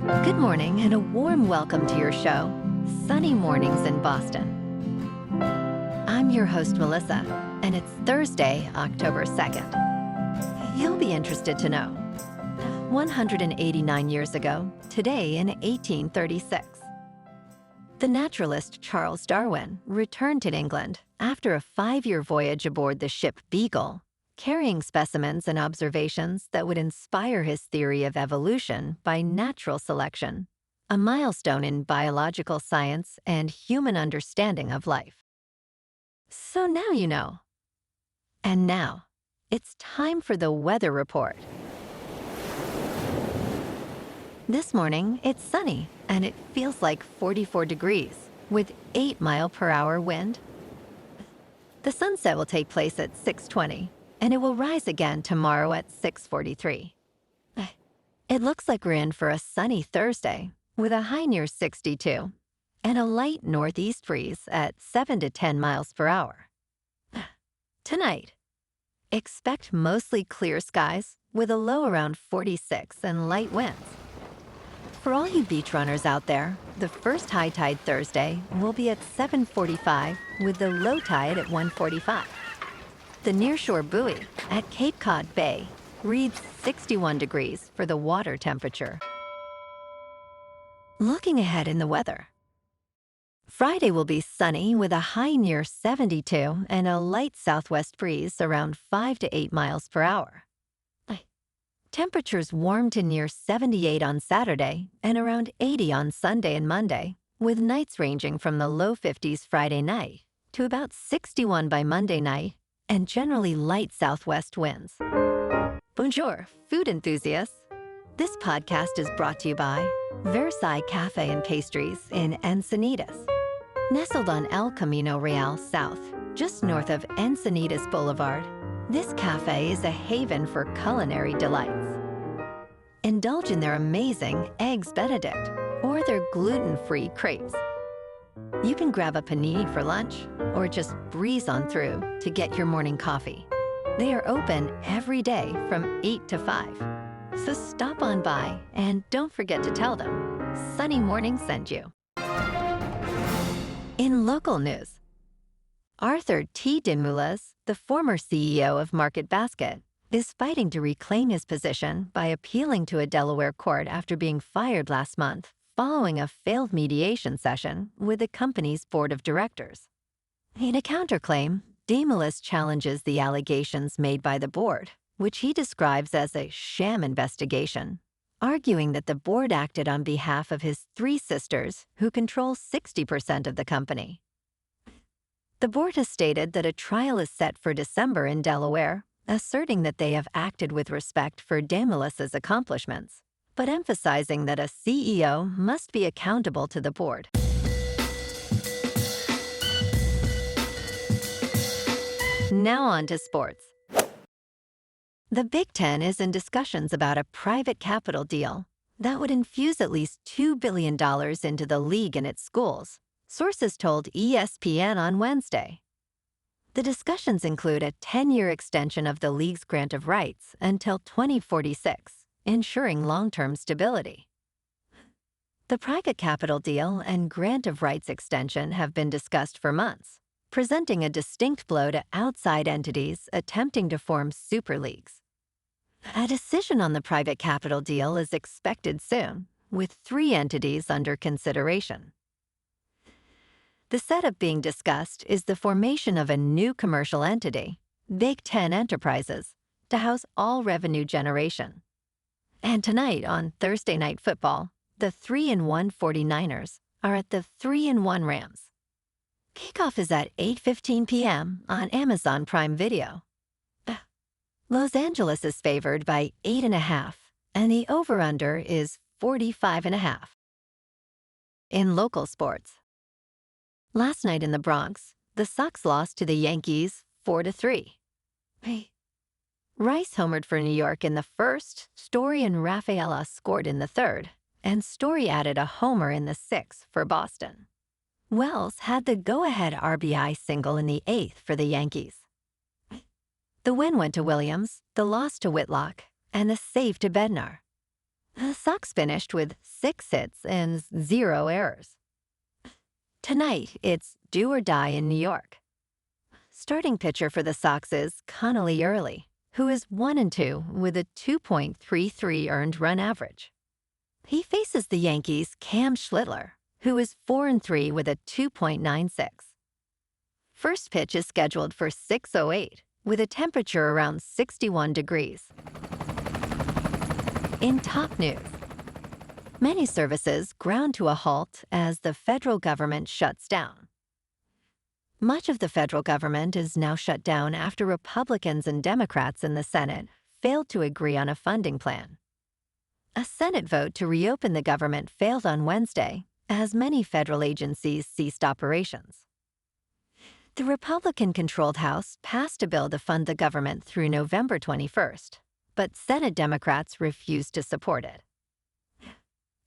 Good morning and a warm welcome to your show, Sunny Mornings in Boston. I'm your host, Melissa, and it's Thursday, October 2nd. You'll be interested to know. 189 years ago, today in 1836, the naturalist Charles Darwin returned to England after a 5-year voyage aboard the ship Beagle, carrying specimens and observations that would inspire his theory of evolution by natural selection, a milestone in biological science and human understanding of life. So now you know. And now, it's time for the weather report. This morning, it's sunny, and it feels like 44 degrees, with 8-mile-per-hour wind. The sunset will take place at 6:20, and it will rise again tomorrow at 6:43. It looks like we're in for a sunny Thursday, with a high near 62, and a light northeast breeze at 7 to 10 miles per hour. Tonight, expect mostly clear skies with a low around 46 and light winds. For all you beach runners out there, the first high tide Thursday will be at 7:45 with the low tide at 1:45. The nearshore buoy at Cape Cod Bay reads 61 degrees for the water temperature. Looking ahead in the weather. Friday will be sunny with a high near 72 and a light southwest breeze around 5 to 8 miles per hour. Temperatures warm to near 78 on Saturday and around 80 on Sunday and Monday, with nights ranging from the low 50s Friday night to about 61 by Monday night and generally light southwest winds. Bonjour, food enthusiasts. This podcast is brought to you by Versailles Cafe and Pastries in Encinitas. Nestled on El Camino Real South, just north of Encinitas Boulevard, this cafe is a haven for culinary delights. Indulge in their amazing Eggs Benedict or their gluten-free crepes. You can grab a panini for lunch or just breeze on through to get your morning coffee. They are open every day from 8 to 5. So stop on by and don't forget to tell them Sunny Morning sent you. In local news, Arthur T. Demoulas, the former CEO of MarketBasket, is fighting to reclaim his position by appealing to a Delaware court after being fired last month following a failed mediation session with the company's board of directors. In a counterclaim, Demoulas challenges the allegations made by the board, which he describes as a sham investigation, arguing that the board acted on behalf of his 3 sisters who control 60% of the company. The board has stated that a trial is set for December in Delaware, asserting that they have acted with respect for Demoulas' accomplishments, but emphasizing that a CEO must be accountable to the board. Now on to sports. The Big Ten is in discussions about a private capital deal that would infuse at least $2 billion into the league and its schools, sources told ESPN on Wednesday. The discussions include a 10-year extension of the league's grant of rights until 2046, ensuring long-term stability. The private capital deal and grant of rights extension have been discussed for months, presenting a distinct blow to outside entities attempting to form super leagues. A decision on the private capital deal is expected soon, with 3 entities under consideration. The setup being discussed is the formation of a new commercial entity, Big Ten Enterprises, to house all revenue generation. And tonight on Thursday Night Football, the 3-1 49ers are at the 3-1 Rams. Kickoff is at 8:15 p.m. on Amazon Prime Video. Los Angeles is favored by 8.5, and the over-under is 45.5. In local sports. Last night in the Bronx, the Sox lost to the Yankees 4-3. Rice homered for New York in the first, Story and Rafaela scored in the third, and Story added a homer in the sixth for Boston. Wells had the go-ahead RBI single in the eighth for the Yankees. The win went to Williams, the loss to Whitlock, and the save to Bednar. The Sox finished with 6 hits and 0 errors. Tonight, it's do or die in New York. Starting pitcher for the Sox is Connelly Early, who is 1-2 with a 2.33 earned run average. He faces the Yankees' Cam Schlittler, who is 4-3 with a 2.96. First pitch is scheduled for 6:08, with a temperature around 61 degrees. In top news, many services ground to a halt as the federal government shuts down. Much of the federal government is now shut down after Republicans and Democrats in the Senate failed to agree on a funding plan. A Senate vote to reopen the government failed on Wednesday, as many federal agencies ceased operations. The Republican-controlled House passed a bill to fund the government through November 21st, but Senate Democrats refused to support it.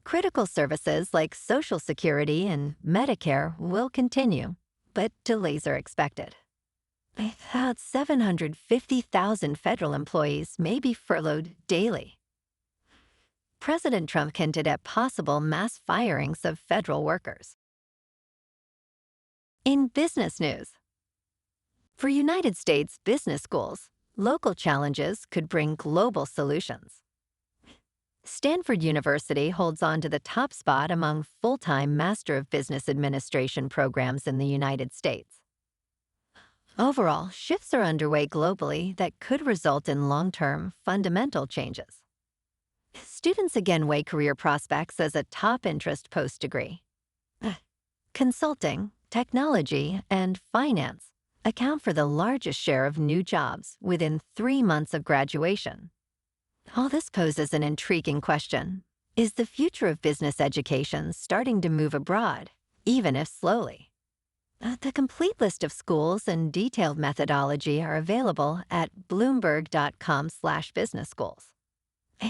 Critical services like Social Security and Medicare will continue, but delays are expected. About 750,000 federal employees may be furloughed daily. President Trump hinted at possible mass firings of federal workers. In business news, for United States business schools, local challenges could bring global solutions. Stanford University holds on to the top spot among full-time Master of Business Administration programs in the United States. Overall, shifts are underway globally that could result in long-term, fundamental changes. Students again weigh career prospects as a top interest post-degree. Consulting, technology, and finance account for the largest share of new jobs within 3 months of graduation. All this poses an intriguing question. Is the future of business education starting to move abroad, even if slowly? The complete list of schools and detailed methodology are available at bloomberg.com/business schools.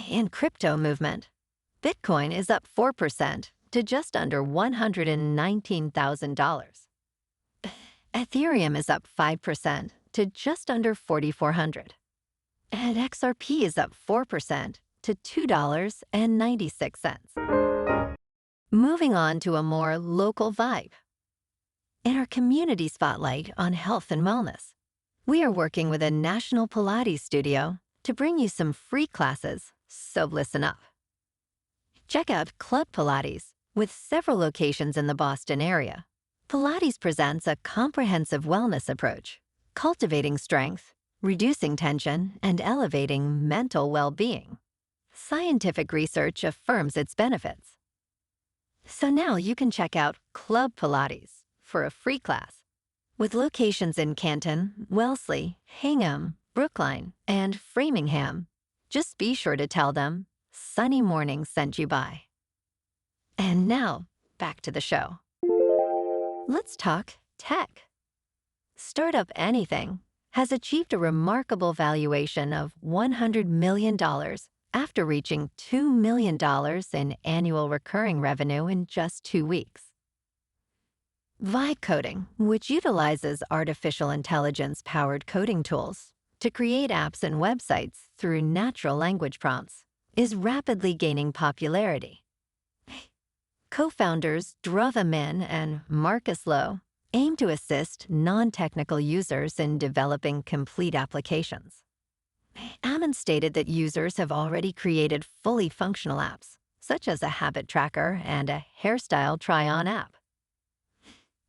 In crypto movement, Bitcoin is up 4% to just under $119,000. Ethereum is up 5% to just under $4,400. And XRP is up 4% to $2.96. Moving on to a more local vibe. In our community spotlight on health and wellness, we are working with a national Pilates studio to bring you some free classes, so listen up. Check out Club Pilates, with several locations in the Boston area. Pilates presents a comprehensive wellness approach, cultivating strength, reducing tension, and elevating mental well-being. Scientific research affirms its benefits. So now you can check out Club Pilates for a free class. With locations in Canton, Wellesley, Hingham, Brookline, and Framingham, just be sure to tell them Sunny Morning sent you by. And now, back to the show. Let's talk tech. Startup Anything has achieved a remarkable valuation of $100 million after reaching $2 million in annual recurring revenue in just 2 weeks. Vibe Coding, which utilizes artificial intelligence-powered coding tools to create apps and websites through natural language prompts, is rapidly gaining popularity. Co-founders Drova Min and Marcus Lowe aim to assist non-technical users in developing complete applications. Ammon stated that users have already created fully functional apps, such as a habit tracker and a hairstyle try-on app.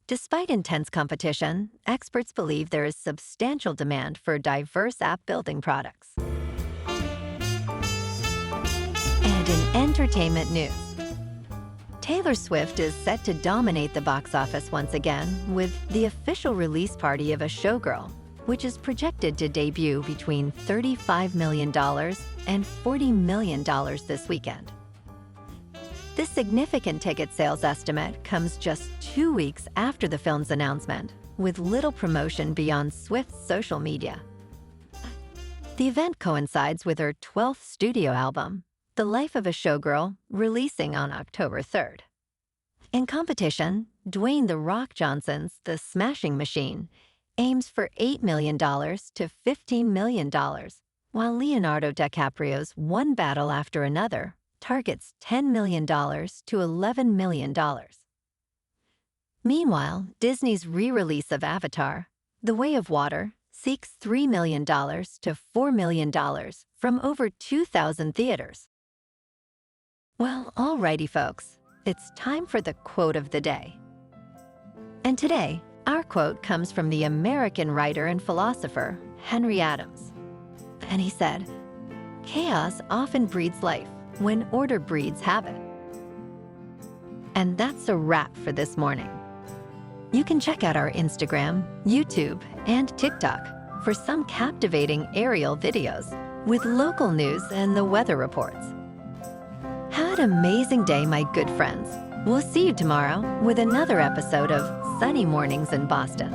Despite intense competition, experts believe there is substantial demand for diverse app-building products. And in entertainment news, Taylor Swift is set to dominate the box office once again with the official release party of a Showgirl, which is projected to debut between $35 million and $40 million this weekend. This significant ticket sales estimate comes just 2 weeks after the film's announcement, with little promotion beyond Swift's social media. The event coincides with her 12th studio album, The Life of a Showgirl, releasing on October 3rd. In competition, Dwayne "The Rock" Johnson's The Smashing Machine aims for $8 million to $15 million, while Leonardo DiCaprio's One Battle After Another targets $10 million to $11 million. Meanwhile, Disney's re-release of Avatar, The Way of Water, seeks $3 million to $4 million from over 2,000 theaters. Well, alrighty folks, it's time for the quote of the day. And today, our quote comes from the American writer and philosopher Henry Adams. And he said, "Chaos often breeds life when order breeds habit." And that's a wrap for this morning. You can check out our Instagram, YouTube, and TikTok for some captivating aerial videos with local news and the weather reports. Have an amazing day, my good friends. We'll see you tomorrow with another episode of Sunny Mornings in Boston.